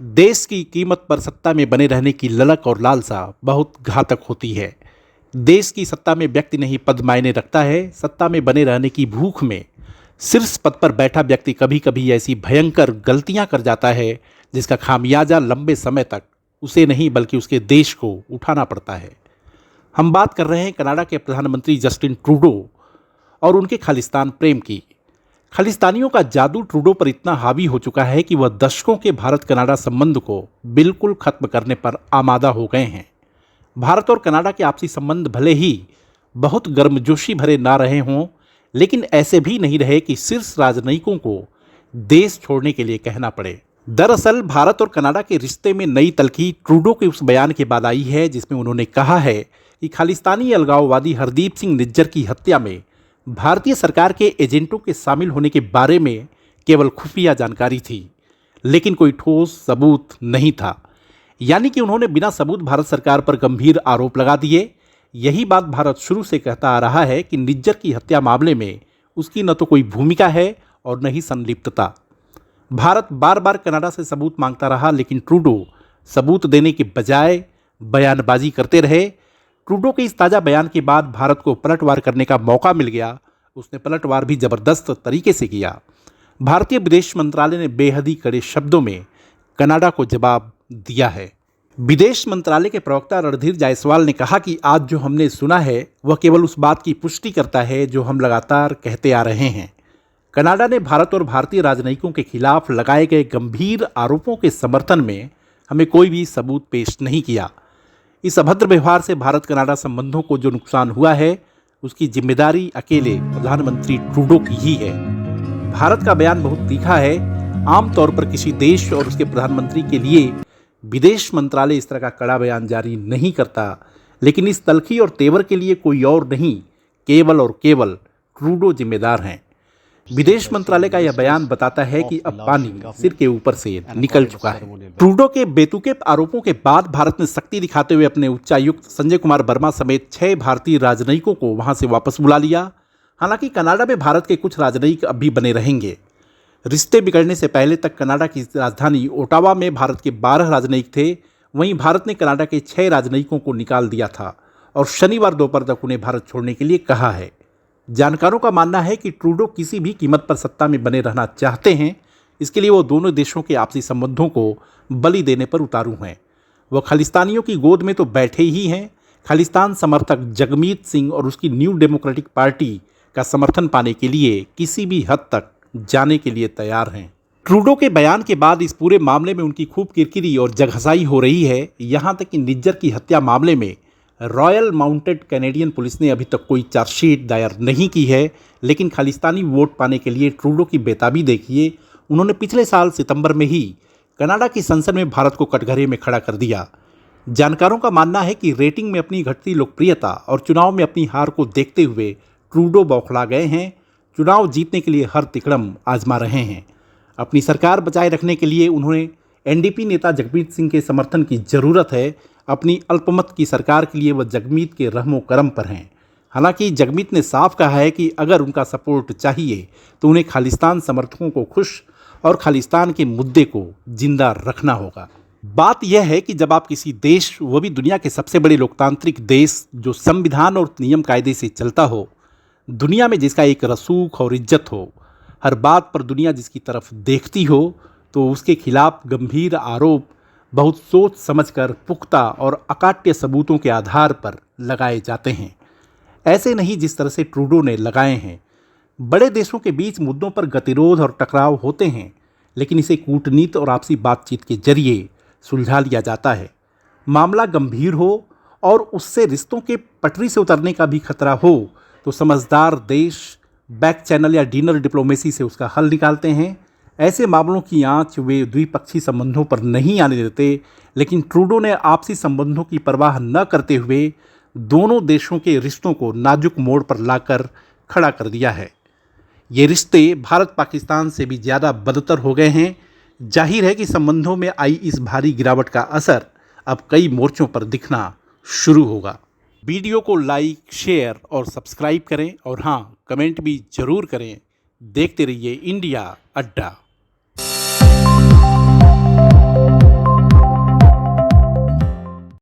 देश की कीमत पर सत्ता में बने रहने की ललक और लालसा बहुत घातक होती है। देश की सत्ता में व्यक्ति नहीं पद मायने रखता है, सत्ता में बने रहने की भूख में शीर्ष पद पर बैठा व्यक्ति कभी कभी ऐसी भयंकर गलतियां कर जाता है जिसका खामियाजा लंबे समय तक उसे नहीं बल्कि उसके देश को उठाना पड़ता है। हम बात कर रहे हैं कनाडा के प्रधानमंत्री जस्टिन ट्रूडो और उनके खालिस्तान प्रेम की। खालिस्तानियों का जादू ट्रूडो पर इतना हावी हो चुका है कि वह दशकों के भारत कनाडा संबंध को बिल्कुल खत्म करने पर आमादा हो गए हैं। भारत और कनाडा के आपसी संबंध भले ही बहुत गर्मजोशी भरे ना रहे हों, लेकिन ऐसे भी नहीं रहे कि शीर्ष राजनयिकों को देश छोड़ने के लिए कहना पड़े। दरअसल भारत और कनाडा के रिश्ते में नई तलखी ट्रूडो के उस बयान के बाद आई है जिसमें उन्होंने कहा है कि खालिस्तानी अलगाववादी हरदीप सिंह निज्जर की हत्या में भारतीय सरकार के एजेंटों के शामिल होने के बारे में केवल खुफिया जानकारी थी, लेकिन कोई ठोस सबूत नहीं था। यानी कि उन्होंने बिना सबूत भारत सरकार पर गंभीर आरोप लगा दिए। यही बात भारत शुरू से कहता आ रहा है कि निज्जर की हत्या मामले में उसकी न तो कोई भूमिका है और न ही संलिप्तता। भारत बार बार कनाडा से सबूत मांगता रहा, लेकिन ट्रूडो सबूत देने के बजाय बयानबाजी करते रहे। ट्रूडो के इस ताज़ा बयान के बाद भारत को पलटवार करने का मौका मिल गया। उसने पलटवार भी जबरदस्त तरीके से किया। भारतीय विदेश मंत्रालय ने बेहद ही कड़े शब्दों में कनाडा को जवाब दिया है। विदेश मंत्रालय के प्रवक्ता रणधीर जायसवाल ने कहा कि आज जो हमने सुना है वह केवल उस बात की पुष्टि करता है जो हम लगातार कहते आ रहे हैं। कनाडा ने भारत और भारतीय राजनयिकों के खिलाफ लगाए गए गंभीर आरोपों के समर्थन में हमें कोई भी सबूत पेश नहीं किया। इस अभद्र व्यवहार से भारत कनाडा संबंधों को जो नुकसान हुआ है उसकी जिम्मेदारी अकेले प्रधानमंत्री ट्रूडो की ही है। भारत का बयान बहुत तीखा है। आमतौर पर किसी देश और उसके प्रधानमंत्री के लिए विदेश मंत्रालय इस तरह का कड़ा बयान जारी नहीं करता, लेकिन इस तलखी और तेवर के लिए कोई और नहीं, केवल और केवल ट्रूडो जिम्मेदार हैं। विदेश मंत्रालय का यह बयान बताता है कि अब पानी सिर के ऊपर से निकल चुका है। ट्रूडो के बेतुके आरोपों के बाद भारत ने सख्ती दिखाते हुए अपने उच्चायुक्त संजय कुमार वर्मा समेत 6 भारतीय राजनयिकों को वहां से वापस बुला लिया। हालांकि कनाडा में भारत के कुछ राजनयिक अब भी बने रहेंगे। रिश्ते बिगड़ने से पहले तक कनाडा की राजधानी ओटावा में भारत के 12 राजनयिक थे। वहीं भारत ने कनाडा के 6 राजनयिकों को निकाल दिया था और शनिवार दोपहर तक उन्हें भारत छोड़ने के लिए कहा है। जानकारों का मानना है कि ट्रूडो किसी भी कीमत पर सत्ता में बने रहना चाहते हैं। इसके लिए वो दोनों देशों के आपसी संबंधों को बलि देने पर उतारू हैं। वह खालिस्तानियों की गोद में तो बैठे ही हैं। खालिस्तान समर्थक जगमीत सिंह और उसकी न्यू डेमोक्रेटिक पार्टी का समर्थन पाने के लिए किसी भी हद तक जाने के लिए तैयार हैं। ट्रूडो के बयान के बाद इस पूरे मामले में उनकी खूब किरकिरी और जगहसाई हो रही है। यहाँ तक कि निज्जर की हत्या मामले में रॉयल माउंटेड कैनेडियन पुलिस ने अभी तक कोई चार्जशीट दायर नहीं की है, लेकिन खालिस्तानी वोट पाने के लिए ट्रूडो की बेताबी देखिए। उन्होंने पिछले साल सितंबर में ही कनाडा की संसद में भारत को कटघरे में खड़ा कर दिया। जानकारों का मानना है कि रेटिंग में अपनी घटती लोकप्रियता और चुनाव में अपनी हार को देखते हुए ट्रूडो बौखला गए हैं। चुनाव जीतने के लिए हर तिकड़म आजमा रहे हैं। अपनी सरकार बचाए रखने के लिए उन्होंने एनडीपी नेता जगमीत सिंह के समर्थन की जरूरत है। अपनी अल्पमत की सरकार के लिए वह जगमीत के रहमो करम पर हैं। हालांकि जगमीत ने साफ कहा है कि अगर उनका सपोर्ट चाहिए तो उन्हें खालिस्तान समर्थकों को खुश और खालिस्तान के मुद्दे को जिंदा रखना होगा। बात यह है कि जब आप किसी देश, वह भी दुनिया के सबसे बड़े लोकतांत्रिक देश जो संविधान और नियम कायदे से चलता हो, दुनिया में जिसका एक रसूख और इज्जत हो, हर बात पर दुनिया जिसकी तरफ देखती हो, तो उसके खिलाफ गंभीर आरोप बहुत सोच समझकर पुख्ता और अकाट्य सबूतों के आधार पर लगाए जाते हैं। ऐसे नहीं जिस तरह से ट्रूडो ने लगाए हैं। बड़े देशों के बीच मुद्दों पर गतिरोध और टकराव होते हैं, लेकिन इसे कूटनीति और आपसी बातचीत के जरिए सुलझा लिया जाता है। मामला गंभीर हो और उससे रिश्तों के पटरी से उतरने का भी खतरा हो तो समझदार देश बैक चैनल या डिनर डिप्लोमेसी से उसका हल निकालते हैं। ऐसे मामलों की आंच वे द्विपक्षीय संबंधों पर नहीं आने देते, लेकिन ट्रूडो ने आपसी संबंधों की परवाह न करते हुए दोनों देशों के रिश्तों को नाजुक मोड़ पर लाकर खड़ा कर दिया है। ये रिश्ते भारत पाकिस्तान से भी ज़्यादा बदतर हो गए हैं। जाहिर है कि संबंधों में आई इस भारी गिरावट का असर अब कई मोर्चों पर दिखना शुरू होगा। वीडियो को लाइक, शेयर और सब्सक्राइब करें और हाँ, कमेंट भी ज़रूर करें। देखते रहिए इंडिया अड्डा।